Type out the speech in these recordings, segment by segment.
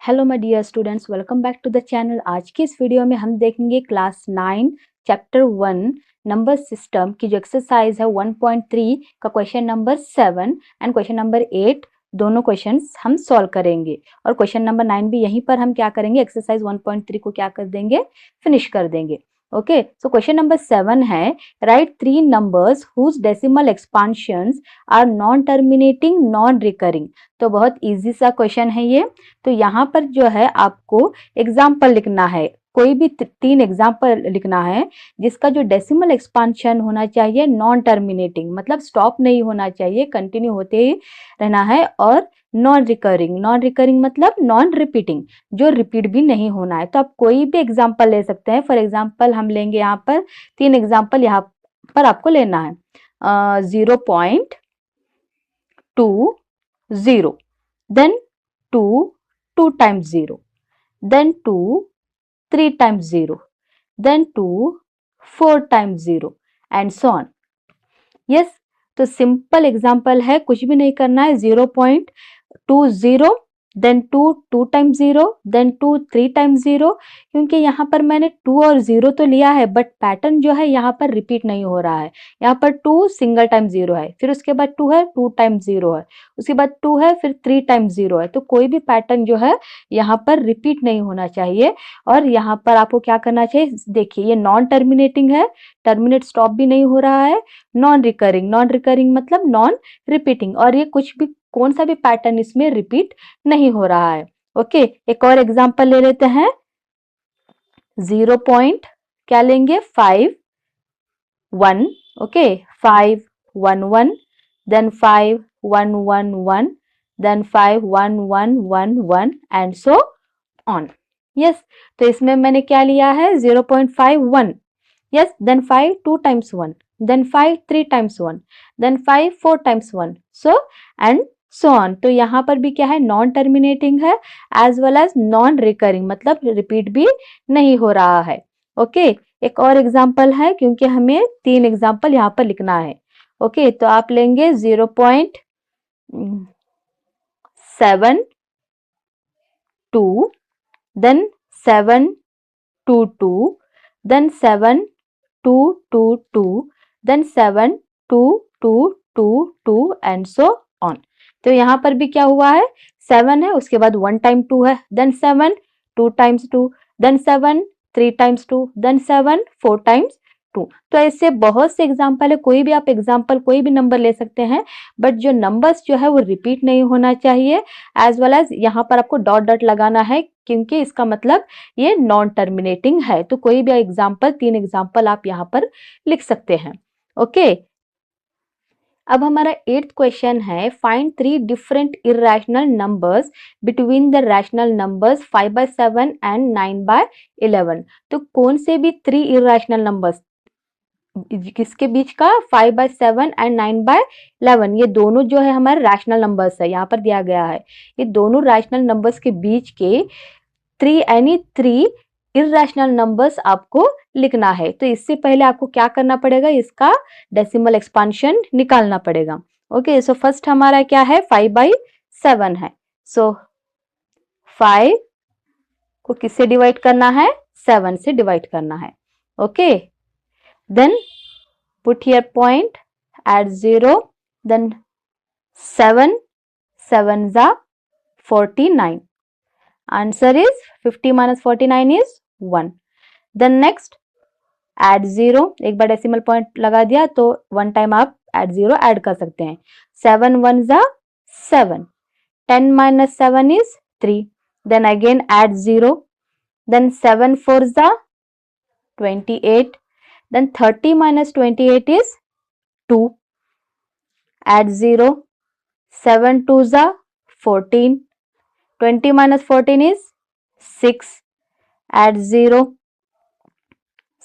Hello my dear students, welcome back to the channel. आज की इस वीडियो में हम देखेंगे क्लास 9 चैप्टर 1 नंबर सिस्टम की जो एक्सरसाइज है 1.3 का question number 7 and question number 8 दोनों क्वेश्चंस हम सॉल्व करेंगे। और क्वेश्चन नंबर 9 भी यहीं पर हम क्या करेंगे, एक्सरसाइज 1.3 को क्या कर देंगे, फिनिश कर देंगे। ओके, सो क्वेश्चन नंबर 7 है write 3 numbers whose decimal expansions are non terminating non recurring. तो बहुत इजी सा क्वेश्चन है ये। तो यहाँ पर जो है आपको एग्जाम्पल लिखना है, कोई भी 3 एग्जाम्पल लिखना है जिसका जो डेसिमल एक्सपांशन होना चाहिए नॉन टर्मिनेटिंग, मतलब स्टॉप नहीं होना चाहिए, कंटिन्यू होते ही रहना है। और नॉन रिकरिंग मतलब नॉन रिपीटिंग, जो रिपीट भी नहीं होना है। तो आप कोई भी एग्जाम्पल ले सकते हैं। फॉर एग्जाम्पल हम लेंगे यहाँ पर 3 एग्जाम्पल यहाँ पर आपको लेना है। 0.20, then 2 times 0, then 2 3 times 0, then 2 4 times 0 and so on. Yes, तो सिंपल एग्जांपल है, कुछ भी नहीं करना है। 0.20, देन 2 टाइम्स 0, देन 2 3 टाइम्स 0। क्योंकि यहाँ पर मैंने 2 और 0 तो लिया है, बट पैटर्न जो है यहाँ पर रिपीट नहीं हो रहा है। यहाँ पर 2 सिंगल टाइम 0 है, फिर उसके बाद 2 है, 2 टाइम्स 0 है, उसके बाद 2 है, फिर 3 टाइम्स 0 है। तो कोई भी पैटर्न जो है यहाँ पर रिपीट नहीं होना चाहिए। और यहाँ पर आपको क्या करना चाहिए, देखिए ये नॉन टर्मिनेटिंग है, टर्मिनेट स्टॉप भी नहीं हो रहा है। नॉन रिकरिंग मतलब नॉन रिपीटिंग, और ये कुछ भी कौन सा भी पैटर्न इसमें रिपीट नहीं हो रहा है। ओके, एक और एग्जांपल ले लेते हैं। 0 पॉइंट क्या लेंगे, 5 1, okay 5 1 1, then 5 1 1 1, then 5 1 1 1 1 and so on. Yes, तो इसमें मैंने क्या लिया है, 0.51। Yes, then 5 2 times 1, then 5 3 times 1, then 5 4 times 1, so and so on। तो यहाँ पर भी क्या है, नॉन टर्मिनेटिंग है as well as non recurring, मतलब रिपीट भी नहीं हो रहा है। ओके, एक और एग्जांपल है, क्योंकि हमें 3 एग्जांपल यहाँ पर लिखना है। ओके, तो आप लेंगे 0.72, then 722, then 7222, then 7222 and so on। तो यहाँ पर भी क्या हुआ है, 7 है, उसके बाद 1 टाइम 2 है, then 7 2 times 2, then 7 3 times 2, then 7 4 times 2। तो ऐसे बहुत से एग्जाम्पल है, कोई भी आप एग्जाम्पल कोई भी नंबर ले सकते हैं, बट जो नंबर्स जो है वो रिपीट नहीं होना चाहिए। एज वेल एज यहाँ पर आपको डॉट डॉट लगाना है, क्योंकि इसका मतलब ये नॉन टर्मिनेटिंग है। तो कोई भी एग्जाम्पल, 3 एग्जाम्पल आप यहाँ पर लिख सकते हैं। ओके, अब हमारा 8th क्वेश्चन है, find 3 different irrational numbers between the rational numbers 5/7 and 9/11। तो कौन से भी 3 इरेशनल नंबर्स, किसके बीच का, 5/7 एंड 9/11, ये दोनों जो है हमारे रैशनल नंबर्स है, यहाँ पर दिया गया है। ये दोनों रैशनल नंबर्स के बीच के 3 इर्रेशनल नंबर्स आपको लिखना है। तो इससे पहले आपको क्या करना पड़ेगा, इसका डेसिमल एक्सपांशन निकालना पड़ेगा। ओके, सो फर्स्ट हमारा क्या है, 5/7 है। सो 5 को किससे डिवाइड करना है, 7 से डिवाइड करना है। Okay, then put here point, at 0, then 7 7 जा 49। Answer is 50 minus 49 is 1. Then next add 0, एक बार डेसिमल पॉइंट लगा दिया तो 1 टाइम आप add 0 ऐड कर सकते हैं। 7 1 जा 7, 10 minus 7 is 3, then again add 0, then 7 4 जा 28, then 30 minus 28 is 2, add 0, 7 2 जा 14, 20 minus 14 is 6, add 0,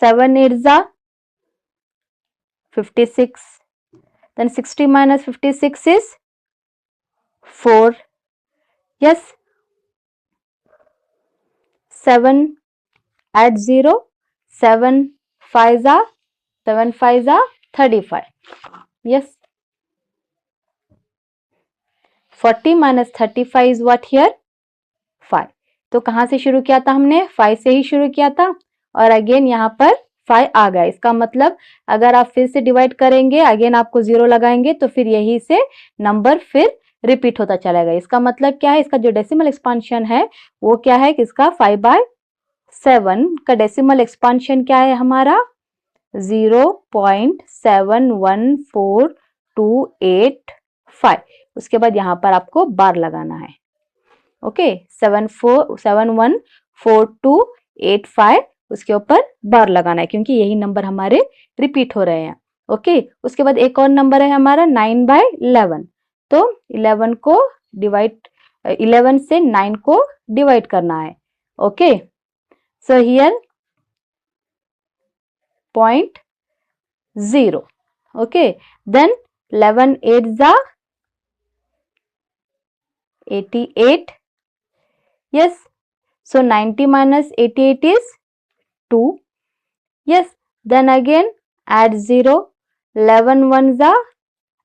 7 8 जा 56, then 60 minus 56 is 4. Yes, 7 add 0, 7 5 जा 35. Yes, 40 minus 35 is what here, 5. तो कहाँ से शुरू किया था हमने? 5 से ही शुरू किया था और अगेन यहाँ पर 5 आ गया। इसका मतलब अगर आप फिर से डिवाइड करेंगे, अगेन आपको 0 लगाएंगे तो फिर यही से नंबर फिर रिपीट होता चलेगा। इसका मतलब क्या है? इसका जो डेसिमल एक्सपांशन है वो क्या है? किसका? 5/7 का डेसिमल एक्सपांशन क्या है हमारा? 0.714285। उसके बाद यहाँ पर आपको बार लगाना है। ओके, 714285 उसके ऊपर बार लगाना है क्योंकि यही नंबर हमारे रिपीट हो रहे हैं। ओके, उसके बाद एक और नंबर है हमारा 9/11। तो 11 को डिवाइड 11 से 9 को डिवाइड करना है। Okay, so here 0.0. Okay, then 11 8s are 88. Yes, so 90 minus 88 is 2. Yes, then again add 0. 11 ones are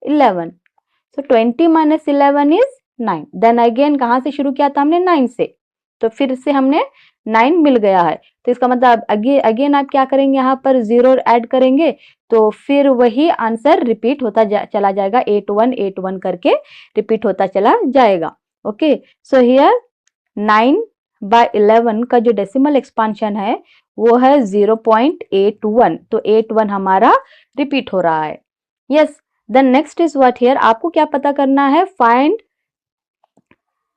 11. So 20 minus 11 is 9. Then again कहाँ से शुरू किया था हमने? 9 से, तो फिर से हमने 9 मिल गया है। तो इसका मतलब अगेन आप क्या करेंगे? यहाँ पर 0 ऐड करेंगे तो फिर वही आंसर रिपीट होता चला जाएगा। 8181 करके रिपीट होता चला जाएगा। ओके, सो हियर 9/11 का जो डेसिमल एक्सपांशन है वो है 0.81। तो 81 हमारा रिपीट हो रहा है। Yes, then next is what here, आपको क्या पता करना है? Find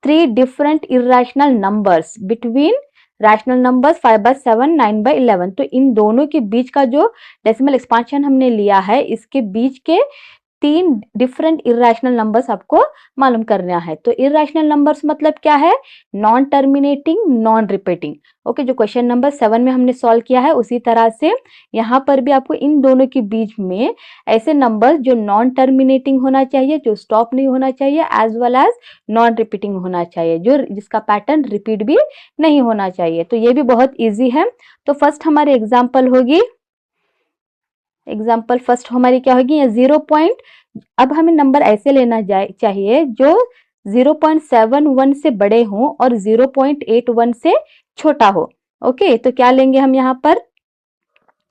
3 different irrational numbers between rational numbers 5/7 9/11। तो इन दोनों के बीच का जो डेसिमल एक्सपांशन हमने लिया है, इसके बीच के 3 डिफरेंट इरेशनल नंबर्स आपको मालूम करना है। तो इरेशनल नंबर्स मतलब क्या है? Non terminating, non repeating. Okay, जो क्वेश्चन नंबर 7 में हमने सॉल्व किया है उसी तरह से यहाँ पर भी आपको इन दोनों के बीच में ऐसे नंबर्स जो नॉन टर्मिनेटिंग होना चाहिए, जो स्टॉप नहीं होना चाहिए, as well as non repeating होना चाहिए, जो जिसका पैटर्न रिपीट भी नहीं होना चाहिए। तो ये भी बहुत ईजी है। तो फर्स्ट हमारी एग्जाम्पल होगी, एग्जाम्पल फर्स्ट हमारी क्या होगी? 0 पॉइंट, अब हमें नंबर ऐसे लेना चाहिए जो 0.71 से बड़े हों और 0.81 से छोटा हो। ओके, तो क्या लेंगे हम यहाँ पर?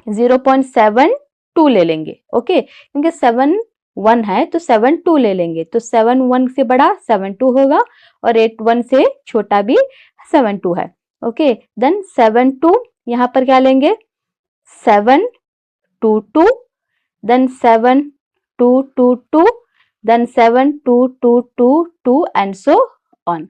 0.72 ले लेंगे। ओके, क्योंकि 7 1 है तो 7 2 ले लेंगे। तो 7 1 से बड़ा 7 2 होगा और 8 1 से छोटा भी 7 2 है। ओके, देन 7 2 यहाँ पर क्या लेंगे? 7 2 2, then 7 2 2 2, then 7 2 2 2 2 and so on.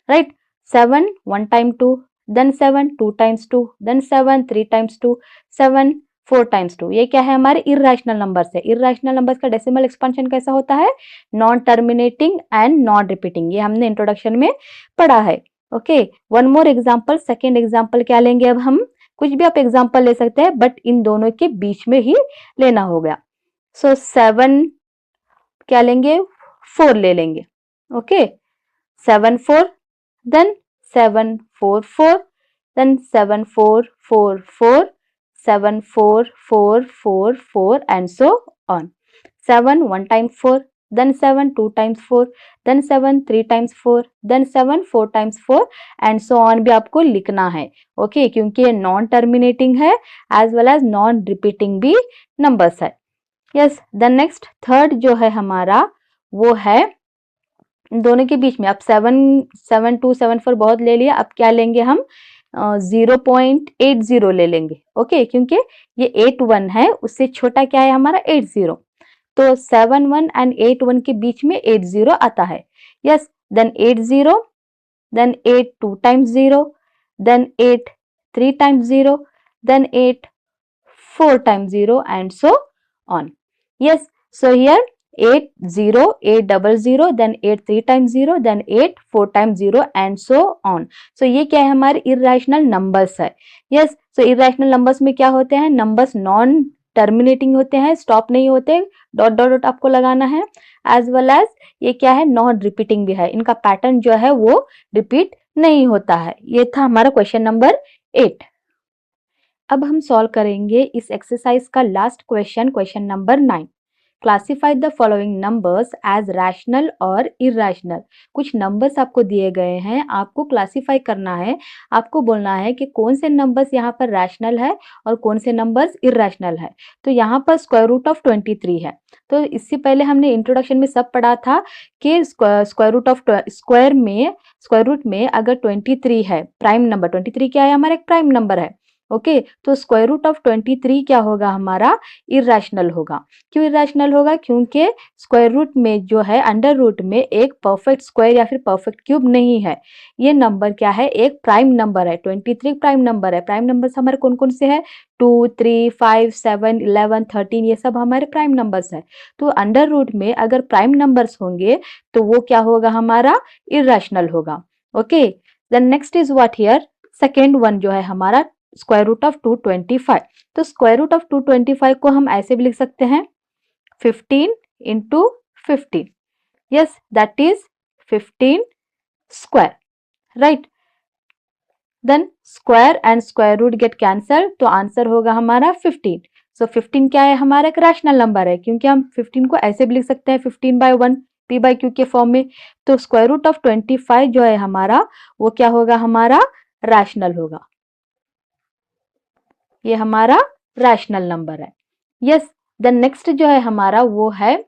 Right? 7 1 time 2, then 7 2 times 2, then 7 3 times 2, 7 4 times 2। ये क्या है? हमारे इरेशनल नंबर्स है। इरेशनल नंबर्स का डेसिमल एक्सपांशन कैसा होता है? Non terminating and non repeating. ये हमने इंट्रोडक्शन में पढ़ा है। Okay, one more example, second example क्या लेंगे अब हम? कुछ भी आप एग्जाम्पल ले सकते हैं बट इन दोनों के बीच में ही लेना होगा। सो 7 क्या लेंगे? 4 ले लेंगे। Okay, 7 4, then 7 4 4, then 7 4 4 4, 7 4 4 4 4 and so on. 7 1 times 4, then 7 2 times 4, then 7 3 times 4, then 7 4 times 4 and so on भी आपको लिखना है। ओके, क्योंकि ये नॉन टर्मिनेटिंग है as well as non repeating भी नंबर्स है। यस, देन नेक्स्ट थर्ड जो है हमारा वो है इन दोनों के बीच में। अब 7 7 2 7 4 बहुत ले लिया, अब क्या लेंगे हम? 0.80 ले लेंगे। ओके, क्योंकि ये 8 1 है, उससे छोटा क्या है हमारा? 80। तो 7 1 एंड 8 1 के बीच में 80 आता है। Yes, then 80, then 8 2 times 0, then 8 3 times 0, then 8 4 times 0 and so on. Yes, so here 8 0 8 00, then 8 3 times 0, then 8 4 times 0 and so on. So ये क्या है? हमारे इरेशनल नंबर्स है। यस, सो इरेशनल नंबर्स में क्या होते हैं? नंबर्स नॉन टर्मिनेटिंग होते हैं, स्टॉप नहीं होते, डॉट डॉट डॉट आपको लगाना है, एज वेल एज ये क्या है? नॉन रिपीटिंग भी है। इनका पैटर्न जो है वो रिपीट नहीं होता है। ये था हमारा क्वेश्चन नंबर 8। अब हम सॉल्व करेंगे इस एक्सरसाइज का last question, question number 9। Classify the following numbers as rational और इरैशनल। कुछ नंबर्स आपको दिए गए हैं, आपको क्लासिफाई करना है, आपको बोलना है कि कौन से नंबर्स यहाँ पर रैशनल है और कौन से नंबर्स इरैशनल है। तो यहाँ पर स्क्वायर रूट ऑफ 23 है। तो इससे पहले हमने इंट्रोडक्शन में सब पढ़ा था कि स्क्वायर रूट में अगर 23 है प्राइम नंबर, 23 क्या है हमारा एक प्राइम नंबर है। ओके तो स्क्वायर रूट ऑफ 23 क्या होगा हमारा इरैशनल होगा। क्यों इरैशनल होगा? क्योंकि स्क्वायर रूट में जो है अंडर रूट में एक परफेक्ट स्क्वायर या फिर परफेक्ट क्यूब नहीं है। ये नंबर क्या है? एक प्राइम नंबर है। 23 प्राइम नंबर है। प्राइम नंबर्स हमारे कौन कौन से हैं? 2, 3, 5, 7, 11, 13 ये सब हमारे प्राइम नंबर्स है। तो अंडर रूट में अगर प्राइम नंबर्स होंगे तो वो क्या होगा हमारा? इरैशनल होगा। Okay then next is what here, second one जो है हमारा स्क्वायर रूट ऑफ 225। तो स्क्वायर रूट ऑफ 225 को हम ऐसे भी लिख सकते हैं 15 into 15। Yes that is 15 square, right. Then square and square root get cancel, तो आंसर होगा हमारा 15। सो 15 क्या है? हमारा एक रैशनल नंबर है, क्योंकि हम 15 को ऐसे भी लिख सकते हैं 15/1 p/q के फॉर्म में। तो स्क्वायर रूट ऑफ 25 जो है हमारा वो क्या होगा? हमारा रैशनल होगा। ये हमारा रैशनल नंबर है। यस देन नेक्स्ट जो है हमारा वो है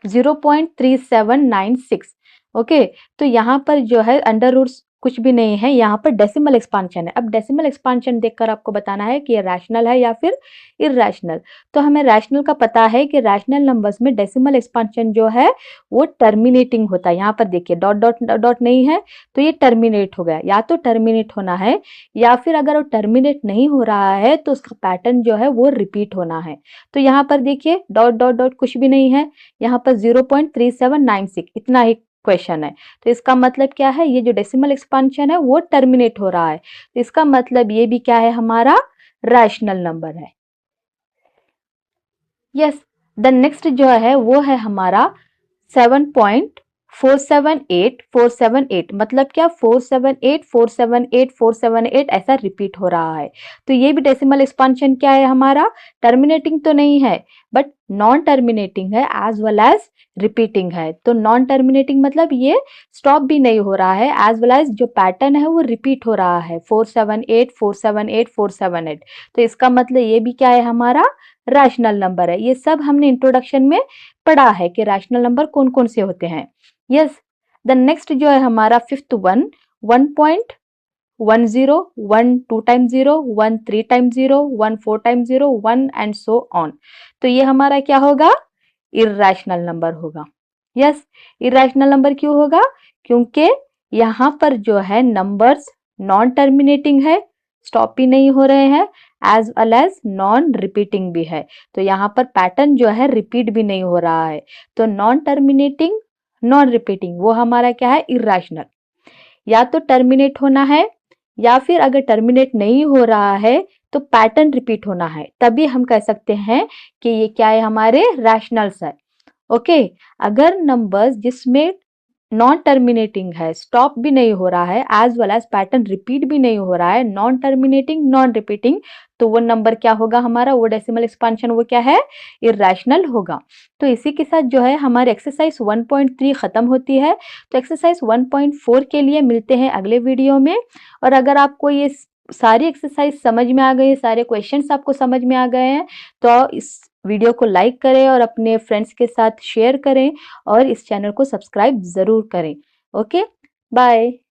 0.3796। ओके तो यहाँ पर जो है अंडर रूट्स कुछ भी नहीं है, यहाँ पर डेसिमल एक्सपांशन है। अब डेसिमल एक्सपांशन देखकर आपको बताना है कि ये रैशनल है या फिर इरैशनल। तो हमें रैशनल का पता है कि रैशनल नंबर्स में डेसिमल एक्सपांशन जो है वो टर्मिनेटिंग होता है। यहाँ पर देखिए डॉट डॉट डॉट नहीं है तो ये टर्मिनेट हो गया। या तो टर्मिनेट होना है या फिर अगर वो टर्मिनेट नहीं हो रहा है तो उसका पैटर्न जो है वो रिपीट होना है। तो यहाँ पर देखिए डॉट डॉट डॉट कुछ भी नहीं है, यहाँ पर 0.3796 इतना ही क्वेश्चन है। तो इसका मतलब क्या है? ये जो डेसिमल एक्सपांशन है वो टर्मिनेट हो रहा है। तो इसका मतलब ये भी क्या है? हमारा रैशनल नंबर है। यस द नेक्स्ट जो है वो है हमारा 7.478478। मतलब क्या? 478 ऐसा रिपीट हो रहा है। तो ये भी डेसिमल एक्सपांशन क्या है हमारा? टर्मिनेटिंग तो नहीं है बट नॉन टर्मिनेटिंग है एज वेल एज रिपीटिंग है। तो नॉन टर्मिनेटिंग मतलब ये स्टॉप भी नहीं हो रहा है, एज वेल एज जो पैटर्न है वो रिपीट हो रहा है 478 तो इसका मतलब ये भी क्या है? हमारा रैशनल नंबर है। ये सब हमने इंट्रोडक्शन में पढ़ा है कि रैशनल नंबर कौन कौन से होते हैं। यस द नेक्स्ट जो है हमारा fifth one 1.10 1 2 times 0 1 3 times 0 1 4 times 0 1 and so on. तो ये हमारा क्या होगा? इरैशनल नंबर होगा। यस इरैशनल नंबर क्यों होगा? क्योंकि यहाँ पर जो है नंबर्स नॉन टर्मिनेटिंग है, स्टॉप भी नहीं हो रहे हैं, as well as non repeating भी है। तो यहाँ पर पैटर्न जो है रिपीट भी नहीं हो रहा है। तो नॉन टर्मिनेटिंग नॉन रिपीटिंग वो हमारा क्या है? इरैशनल। या तो टर्मिनेट होना है या फिर अगर टर्मिनेट नहीं हो रहा है तो पैटर्न रिपीट होना है, तभी हम कह सकते हैं कि ये क्या है? हमारे रैशनल्स है। ओके अगर नंबर्स जिसमें नॉन टर्मिनेटिंग है, स्टॉप भी नहीं हो रहा है, as well as pattern repeat भी नहीं हो रहा है, नॉन टर्मिनेटिंग नॉन रिपीटिंग, तो वो नंबर क्या होगा हमारा? वो डेसिमल एक्सपांशन वो क्या है? इरैशनल होगा। तो इसी के साथ जो है हमारी एक्सरसाइज 1.3 खत्म होती है। तो एक्सरसाइज 1.4 के लिए मिलते हैं अगले वीडियो में। और अगर आपको ये सारी एक्सरसाइज समझ में आ गई, सारे क्वेश्चंस आपको समझ में आ गए हैं, तो इस वीडियो को लाइक करें और अपने फ्रेंड्स के साथ शेयर करें और इस चैनल को सब्सक्राइब जरूर करें। Okay bye.